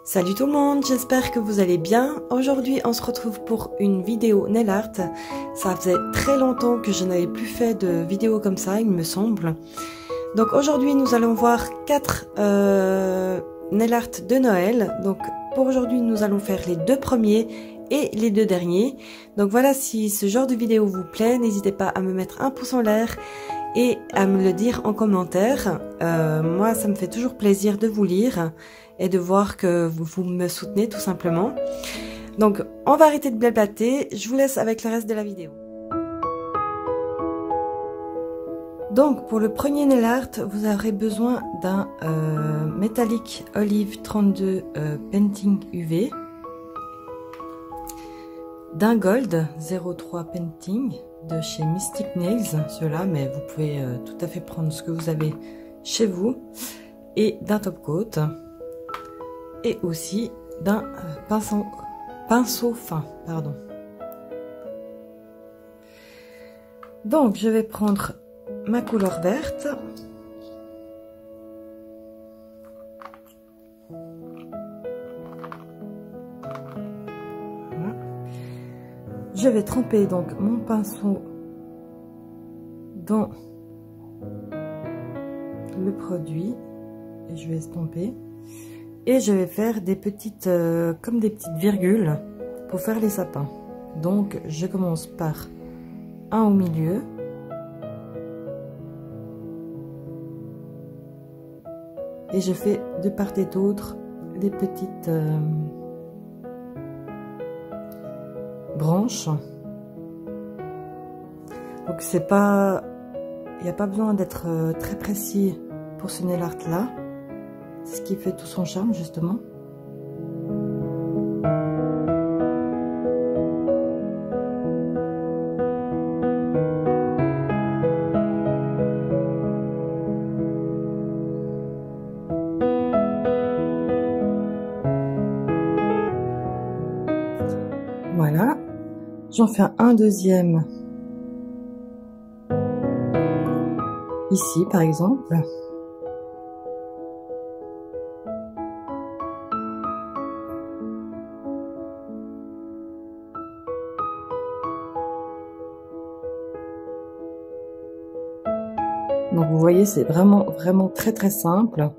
Salut tout le monde, j'espère que vous allez bien. Aujourd'hui on se retrouve pour une vidéo nail art. Ça faisait très longtemps que je n'avais plus fait de vidéo comme ça, il me semble. Donc aujourd'hui nous allons voir 4 nail art de Noël. Donc pour aujourd'hui nous allons faire les 2 premiers et les 2 derniers. Donc voilà, si ce genre de vidéo vous plaît, n'hésitez pas à me mettre un pouce en l'air et à me le dire en commentaire. Moi ça me fait toujours plaisir de vous lire et de voir que vous me soutenez tout simplement. Donc on va arrêter de blablater, je vous laisse avec le reste de la vidéo. Donc pour le premier nail art, vous aurez besoin d'un métallique olive 32 painting UV, d'un gold 03 painting de chez Mystic Nails, ceux-là, mais vous pouvez tout à fait prendre ce que vous avez chez vous, et d'un top coat, et aussi d'un pinceau fin, pardon. Donc je vais prendre ma couleur verte. Voilà. Je vais tremper donc mon pinceau dans le produit et je vais estomper. Et je vais faire des petites, comme des petites virgules pour faire les sapins. Donc je commence par un au milieu. Et je fais de part et d'autre des petites branches. Donc c'est pas, il n'y a pas besoin d'être très précis pour ce nail art là. C'est ce qui fait tout son charme justement. Voilà, j'en fais un deuxième ici par exemple. Donc vous voyez, c'est vraiment très simple.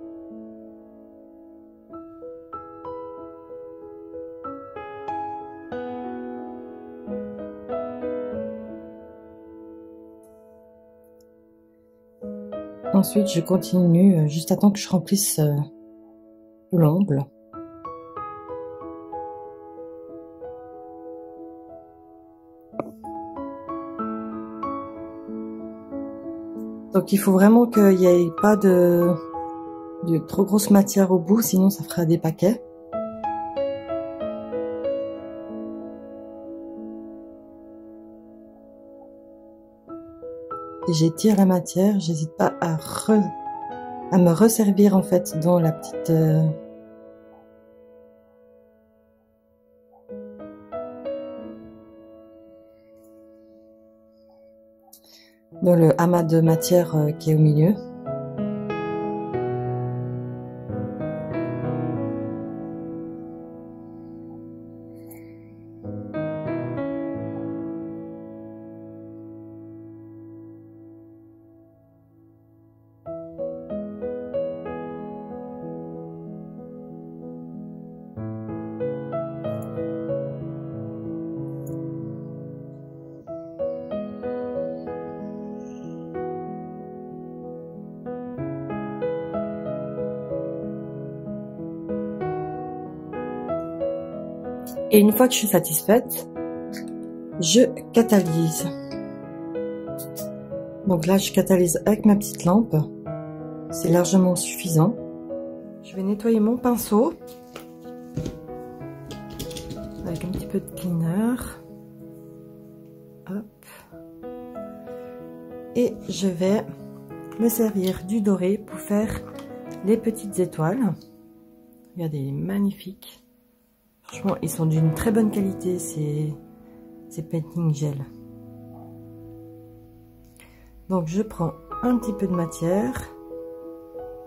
Ensuite, je continue juste à temps que je remplisse l'ongle. Donc il faut vraiment qu'il n'y ait pas de trop grosse matière au bout, sinon ça fera des paquets. Et j'étire la matière, j'hésite pas à me resservir en fait dans la petite dans le amas de matière qui est au milieu. Et une fois que je suis satisfaite, je catalyse. Donc là, je catalyse avec ma petite lampe. C'est largement suffisant. Je vais nettoyer mon pinceau avec un petit peu de cleaner. Hop. Et je vais me servir du doré pour faire les petites étoiles. Regardez, il est magnifique. Franchement, ils sont d'une très bonne qualité, ces painting gel. Donc je prends un petit peu de matière,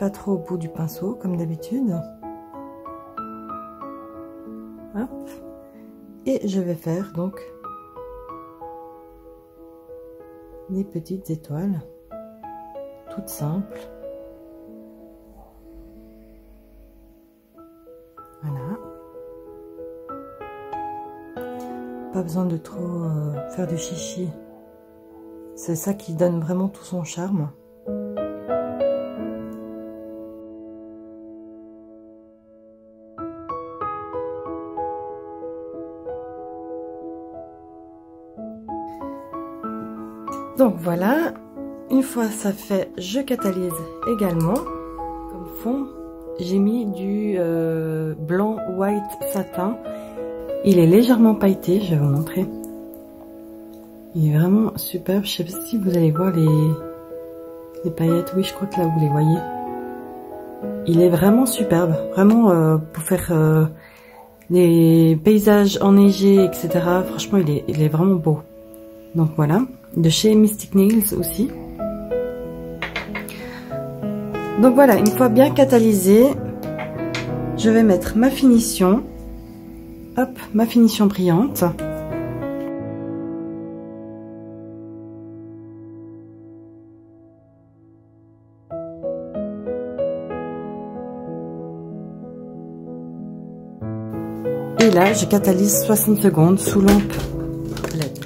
pas trop au bout du pinceau comme d'habitude. Hop. Et je vais faire donc des petites étoiles, toutes simples. Voilà. Pas besoin de trop faire de chichi. C'est ça qui donne vraiment tout son charme. Donc voilà, une fois ça fait, je catalyse également. Comme fond, j'ai mis du blanc white satin. Il est légèrement pailleté, je vais vous montrer. Il est vraiment superbe. Je sais pas si vous allez voir les paillettes. Oui, je crois que là vous les voyez. Il est vraiment superbe. Vraiment pour faire des paysages enneigés, etc. Franchement, il est vraiment beau. Donc voilà. De chez Mystic Nails aussi. Donc voilà, une fois bien catalysé, je vais mettre ma finition. Hop, ma finition brillante. Et là, je catalyse 60 secondes sous lampe LED.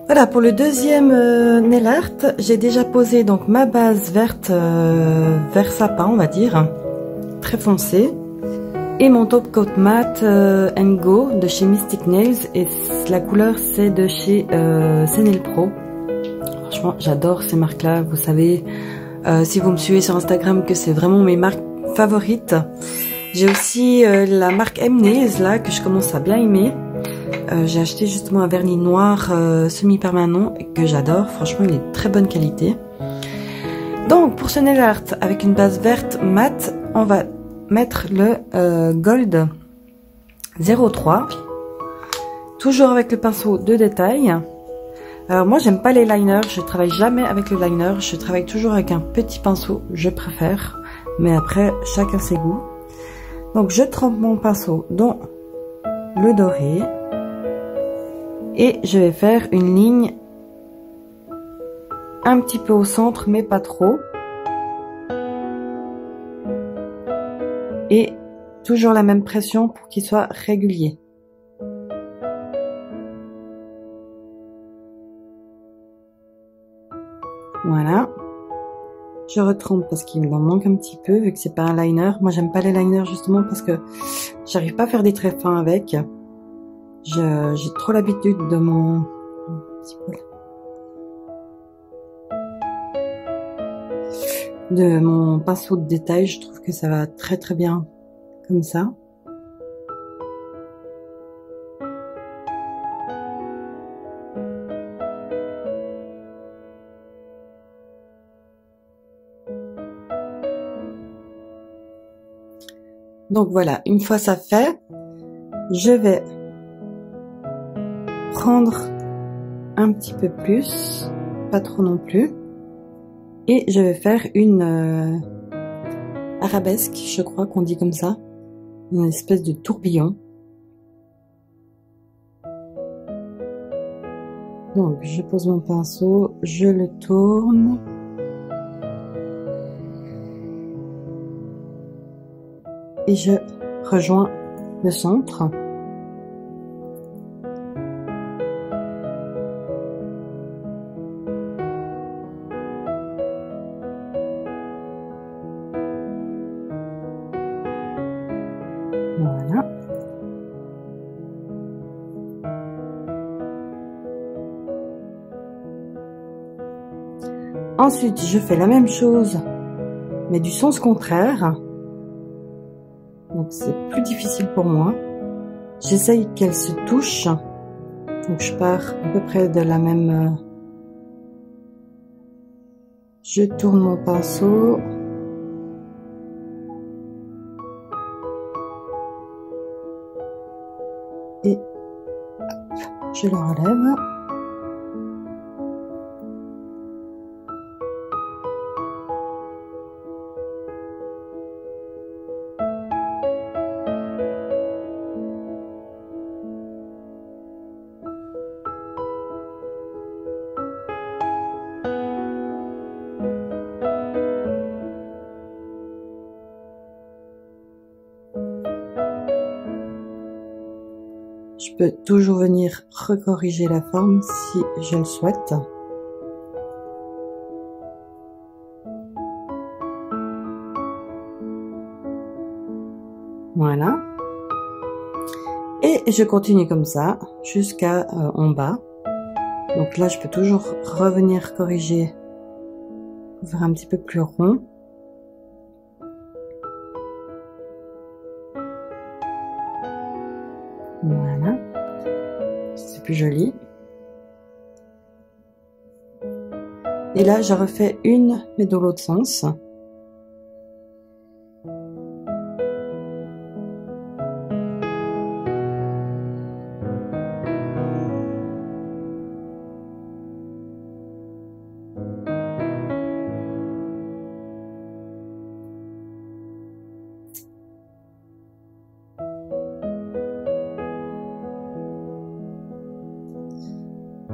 Voilà, pour le deuxième nail art, j'ai déjà posé donc ma base verte vert sapin, on va dire, très foncée, et mon top coat matte Go de chez Mystic Nails, et la couleur c'est de chez Nail Pro. Franchement, j'adore ces marques-là. Vous savez, si vous me suivez sur Instagram, que c'est vraiment mes marques favorites. J'ai aussi la marque M-Nails là que je commence à bien aimer. J'ai acheté justement un vernis noir semi-permanent que j'adore. Franchement, il est de très bonne qualité. Donc, pour ce nail art avec une base verte mat, on va mettre le Gold 03. Toujours avec le pinceau de détail. Alors moi, j'aime pas les liners. Je travaille jamais avec le liner. Je travaille toujours avec un petit pinceau. Je préfère. Mais après, chacun ses goûts. Donc, je trempe mon pinceau dans le doré. Et je vais faire une ligne un petit peu au centre, mais pas trop. Et toujours la même pression pour qu'il soit régulier. Voilà. Je retrempe parce qu'il en manque un petit peu, vu que c'est pas un liner. Moi, j'aime pas les liners justement parce que j'arrive pas à faire des traits fins avec. J'ai trop l'habitude de mon pinceau de détail. Je trouve que ça va très très bien comme ça. Donc voilà, une fois ça fait, je vais prendre un petit peu plus, pas trop non plus, et je vais faire une arabesque, je crois qu'on dit comme ça, une espèce de tourbillon. Donc je pose mon pinceau, je le tourne. Et je rejoins le centre. Voilà. Ensuite, je fais la même chose, mais du sens contraire. Donc c'est plus difficile pour moi. J'essaye qu'elles se touchent. Donc je pars à peu près de la même... Je tourne mon pinceau. Et hop, je le relève. Je peux toujours venir recorriger la forme si je le souhaite. Voilà. Et je continue comme ça jusqu'à en bas. Donc là, je peux toujours revenir corriger pour faire un petit peu plus rond. Voilà. C'est plus joli. Et là, je refais une, mais dans l'autre sens.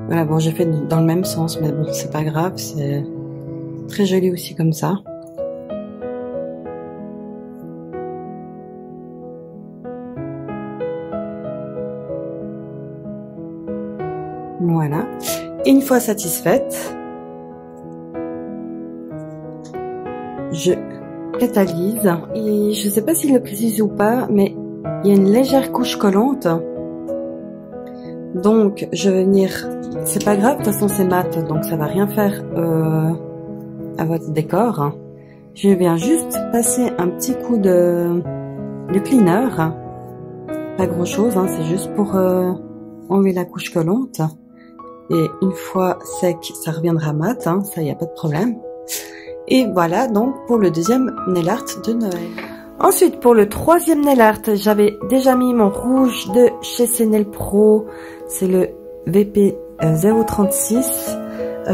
Voilà, bon, j'ai fait dans le même sens, mais bon, c'est pas grave, c'est très joli aussi comme ça. Voilà. Une fois satisfaite, je catalyse. Et je sais pas s'il le précise ou pas, mais il y a une légère couche collante. Donc, je vais venir... C'est pas grave, de toute façon c'est mat, donc ça va rien faire à votre décor. Je viens juste passer un petit coup de cleaner. Pas grand chose, hein, c'est juste pour enlever la couche collante. Et une fois sec, ça reviendra mat, hein, ça y a pas de problème. Et voilà donc pour le deuxième nail art de Noël. Ensuite, pour le troisième nail art, j'avais déjà mis mon rouge de chez Nail Pro. C'est le VP 036.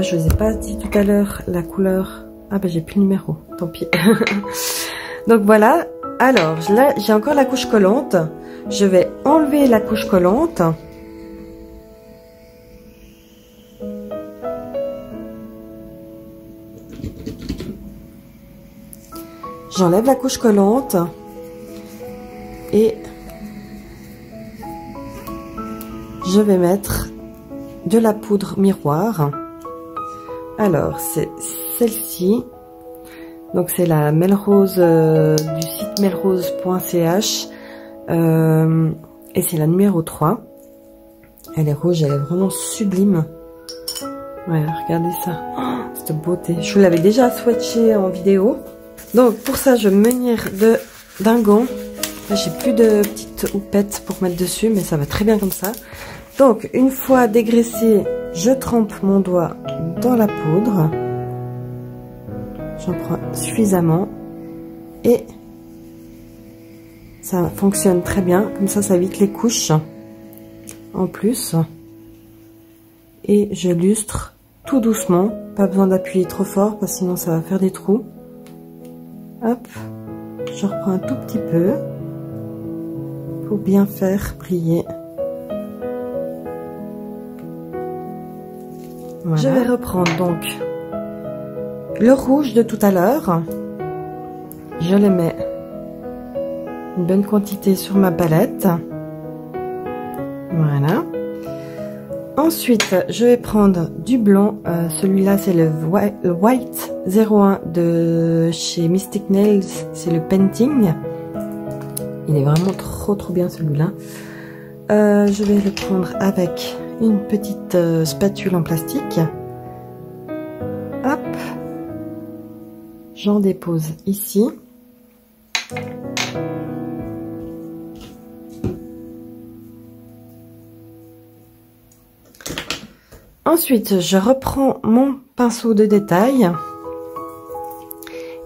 Je vous ai pas dit tout à l'heure la couleur. Ah ben j'ai plus le numéro, tant pis. Donc voilà. Alors là, j'ai encore la couche collante. Je vais enlever la couche collante. J'enlève la couche collante et je vais mettre de la poudre miroir. Alors c'est celle-ci, donc c'est la Melrose du site melrose.ch et c'est la numéro 3. Elle est rouge, elle est vraiment sublime. Ouais, regardez ça, oh, cette beauté. Je vous l'avais déjà swatché en vidéo. Donc pour ça je vais me munir d'un gant. J'ai plus de petites houpettes pour mettre dessus, mais ça va très bien comme ça. Donc une fois dégraissé, je trempe mon doigt dans la poudre. J'en prends suffisamment et ça fonctionne très bien. Comme ça évite les couches en plus. Et je lustre tout doucement. Pas besoin d'appuyer trop fort parce que sinon ça va faire des trous. Hop, je reprends un tout petit peu pour bien faire briller. Voilà. Je vais reprendre donc le rouge de tout à l'heure. Je le mets une bonne quantité sur ma palette. Voilà. Ensuite, je vais prendre du blanc. Celui-là, c'est le White 01 de chez Mystic Nails. C'est le Painting. Il est vraiment trop bien celui-là. Je vais le prendre avec une petite spatule en plastique. Hop. J'en dépose ici. Ensuite, je reprends mon pinceau de détail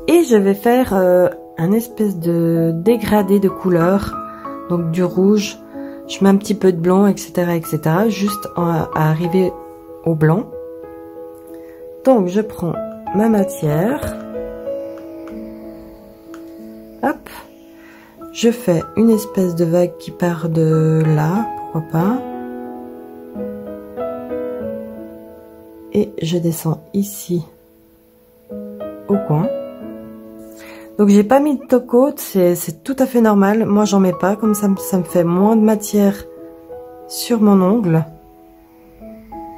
et je vais faire un espèce de dégradé de couleur, donc du rouge. Je mets un petit peu de blanc, etc., juste à arriver au blanc. Donc, je prends ma matière. Hop. Je fais une espèce de vague qui part de là, pourquoi pas. Et je descends ici au coin. Donc j'ai pas mis de top coat, c'est tout à fait normal. Moi j'en mets pas, comme ça me fait moins de matière sur mon ongle.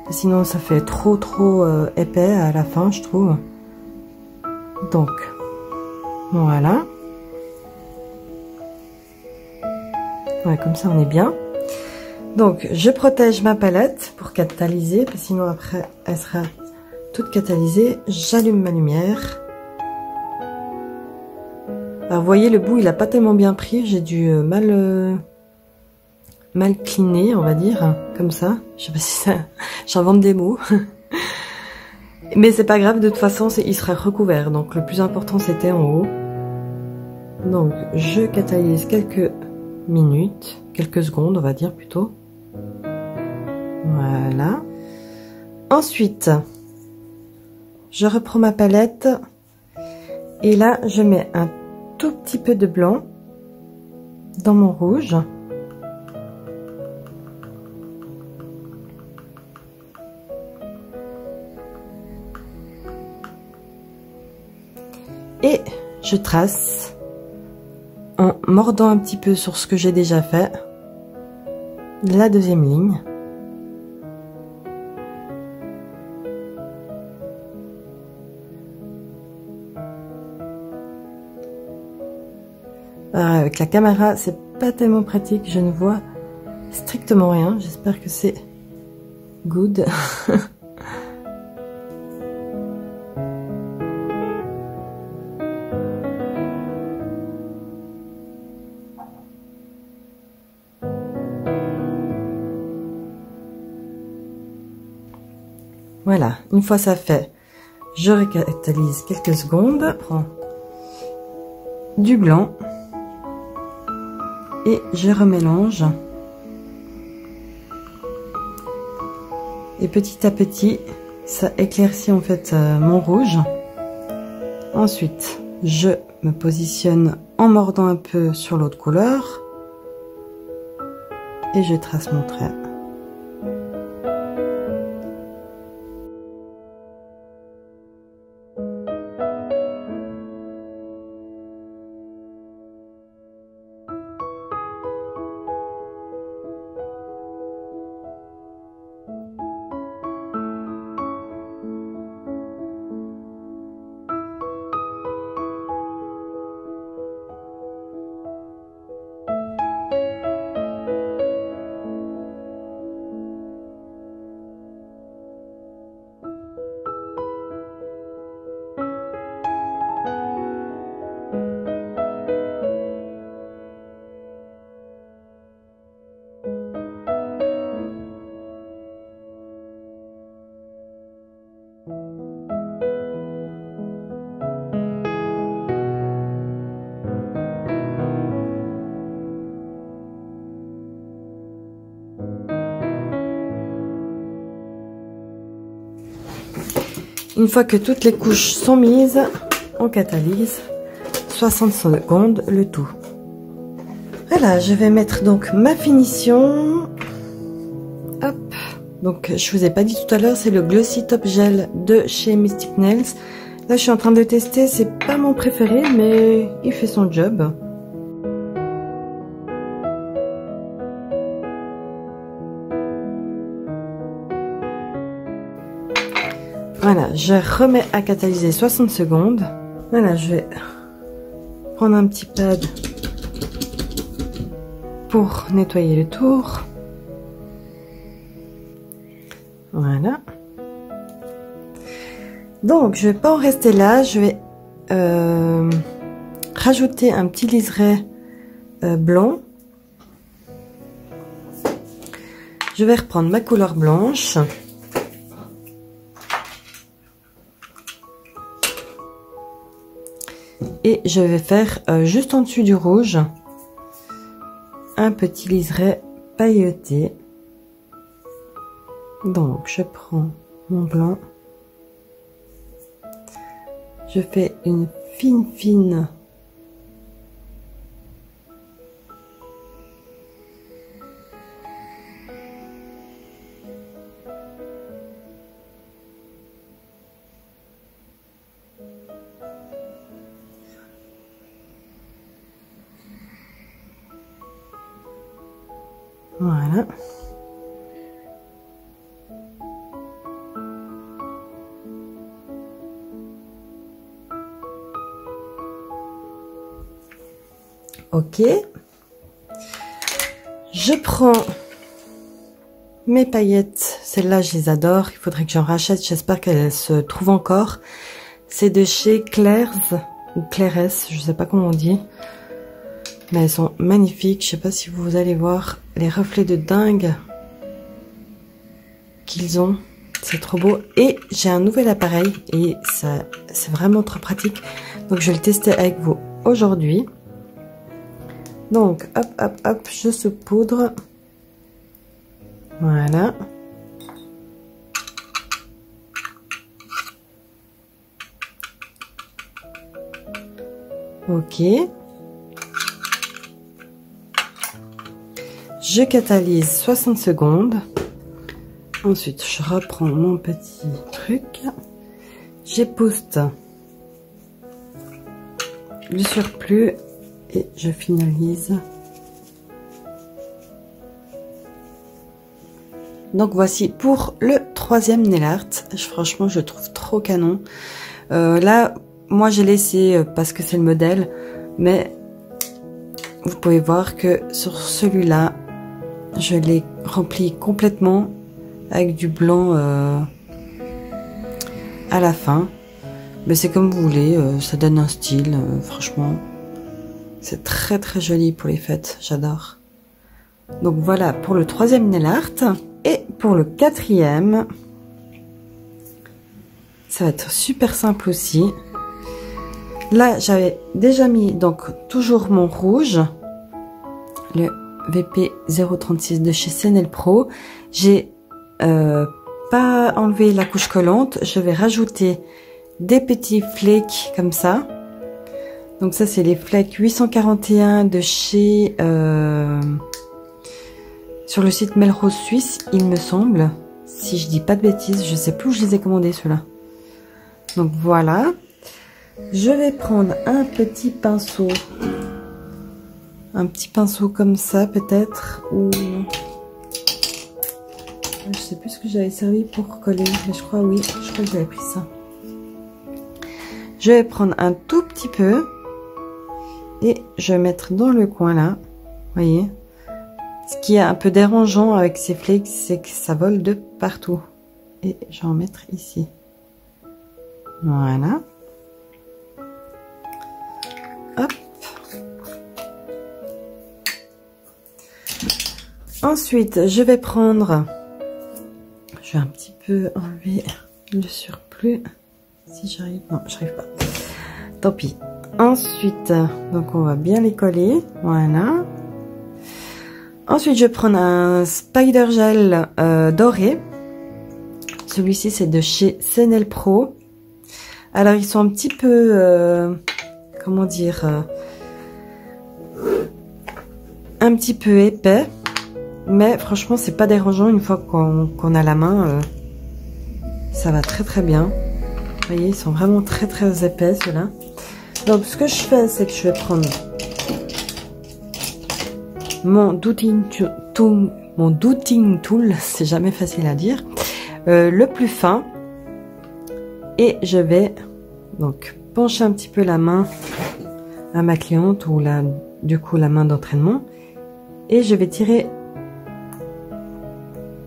Sinon ça fait trop épais à la fin, je trouve. Donc voilà. Ouais, comme ça on est bien. Donc je protège ma palette pour catalyser, parce que sinon après elle sera toute catalysée. J'allume ma lumière. Alors vous voyez, le bout il a pas tellement bien pris, j'ai dû mal cliner, on va dire, comme ça. Je sais pas si ça, j'invente des mots. Mais c'est pas grave, de toute façon il sera recouvert, donc le plus important c'était en haut. Donc je catalyse quelques minutes, quelques secondes on va dire plutôt. Voilà. Ensuite, je reprends ma palette et là je mets un tout petit peu de blanc dans mon rouge. Et je trace en mordant un petit peu sur ce que j'ai déjà fait la deuxième ligne. Avec la caméra, c'est pas tellement pratique, je ne vois strictement rien. J'espère que c'est good. Voilà, une fois ça fait, je recatalise quelques secondes, prends du blanc et je remélange. Et petit à petit, ça éclaircit en fait mon rouge. Ensuite, je me positionne en mordant un peu sur l'autre couleur et je trace mon trait. Une fois que toutes les couches sont mises, on catalyse 60 secondes le tout. Voilà, je vais mettre donc ma finition. Hop. Donc je vous ai pas dit tout à l'heure, c'est le Glossy Top Gel de chez Mystic Nails. Là je suis en train de le tester, c'est pas mon préféré mais il fait son job. Voilà, je remets à catalyser 60 secondes. Voilà, je vais prendre un petit pad pour nettoyer le tour. Voilà. Donc, je vais pas en rester là. Je vais rajouter un petit liseré blanc. Je vais reprendre ma couleur blanche. Et je vais faire juste en dessus du rouge un petit liseré pailleté. Donc je prends mon blanc, je fais une fine voilà. Ok. Je prends mes paillettes. Celles-là, je les adore. Il faudrait que j'en rachète. J'espère qu'elles se trouvent encore. C'est de chez Claire's ou Clairesse. Je sais pas comment on dit. Mais elles sont magnifiques. Je sais pas si vous allez voir les reflets de dingue qu'ils ont. C'est trop beau. Et j'ai un nouvel appareil. Et ça, c'est vraiment trop pratique. Donc, je vais le tester avec vous aujourd'hui. Donc, hop, hop, hop, je saupoudre. Voilà. Ok. Je catalyse 60 secondes. Ensuite, je reprends mon petit truc. J'épouste le surplus et je finalise. Donc voici pour le troisième nail art. Franchement, je le trouve trop canon. Là, moi j'ai laissé parce que c'est le modèle, mais vous pouvez voir que sur celui-là, je l'ai rempli complètement avec du blanc à la fin. Mais c'est comme vous voulez, ça donne un style, franchement. C'est très très joli pour les fêtes, j'adore. Donc voilà pour le troisième nail art. Et pour le quatrième, ça va être super simple aussi. Là, j'avais déjà mis donc toujours mon rouge, le VP 036 de chez Senel Pro. J'ai pas enlevé la couche collante. Je vais rajouter des petits flakes comme ça. Donc ça, c'est les flakes 841 de chez... sur le site Melrose Suisse, il me semble. Si je dis pas de bêtises, je sais plus où je les ai commandés ceux-là. Donc voilà. Je vais prendre un petit pinceau. Un petit pinceau comme ça peut-être. Ou... je sais plus ce que j'avais servi pour coller. Mais je crois oui, je crois que j'avais pris ça. Je vais prendre un tout petit peu. Et je vais mettre dans le coin là. Vous voyez ? Ce qui est un peu dérangeant avec ces flakes, c'est que ça vole de partout. Et je vais en mettre ici. Voilà. Hop. Ensuite, je vais prendre... je vais un petit peu enlever le surplus. Si j'arrive... non, j'arrive pas. Tant pis. Ensuite, donc on va bien les coller. Voilà. Ensuite, je vais prendre un Spider Gel doré. Celui-ci, c'est de chez Senel Pro. Alors, ils sont un petit peu... comment dire un petit peu épais. Mais franchement, c'est pas dérangeant une fois qu'on a la main. Ça va très très bien. Vous voyez, ils sont vraiment très très épais, ceux-là. Donc, ce que je fais, c'est que je vais prendre... mon doodling tool, c'est jamais facile à dire, le plus fin, et je vais donc pencher un petit peu la main à ma cliente ou du coup la main d'entraînement, et je vais tirer,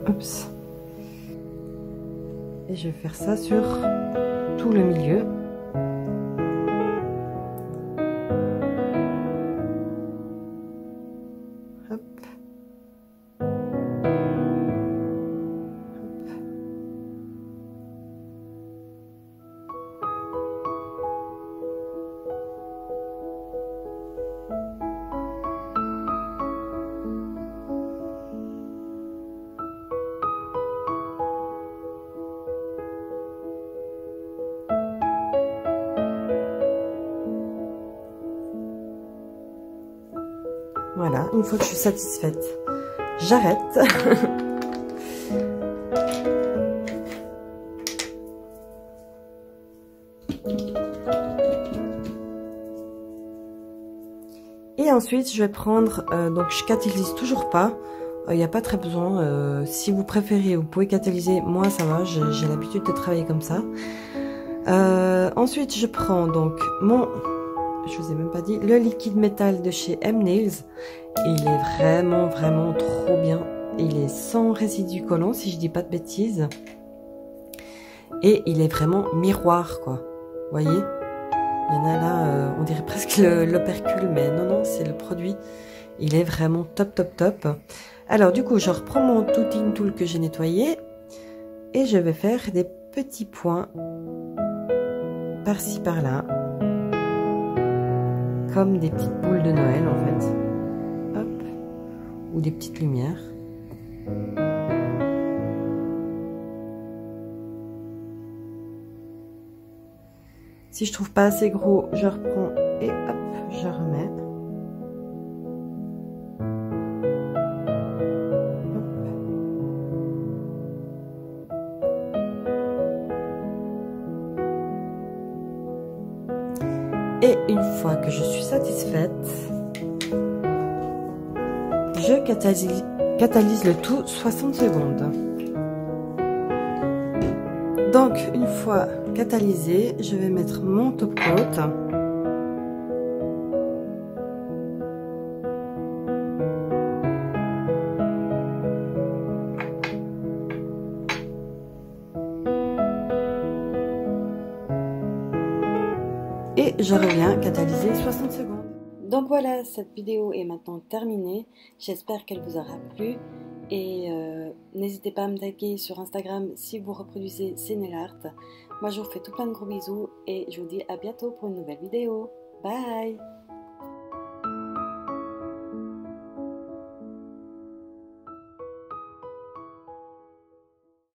oups, et je vais faire ça sur tout le milieu. Voilà, une fois que je suis satisfaite, j'arrête. Et ensuite, je vais prendre, donc je catalyse toujours pas, il n'y a pas très besoin. Si vous préférez, vous pouvez catalyser, moi ça va, j'ai l'habitude de travailler comme ça. Ensuite, je prends donc mon je vous ai même pas dit, le liquide métal de chez M-Nails. Il est vraiment trop bien. Il est sans résidus collants si je dis pas de bêtises. Et il est vraiment miroir quoi. Vous voyez? Il y en a là, on dirait presque l'opercule, mais non, c'est le produit. Il est vraiment top. Alors du coup, je reprends mon Tooting Tool que j'ai nettoyé. Et je vais faire des petits points par-ci par-là. Comme des petites boules de Noël en fait. Hop. Ou des petites lumières. Si je trouve pas assez gros, je reprends et hop, je remets. Et une fois que je suis satisfaite, je catalyse le tout 60 secondes. Donc, une fois catalysé, je vais mettre mon top coat. Et je reviens catalyser 60 secondes. Donc voilà, cette vidéo est maintenant terminée. J'espère qu'elle vous aura plu. Et n'hésitez pas à me taguer sur Instagram si vous reproduisez ces nail art. Moi je vous fais tout plein de gros bisous et je vous dis à bientôt pour une nouvelle vidéo. Bye!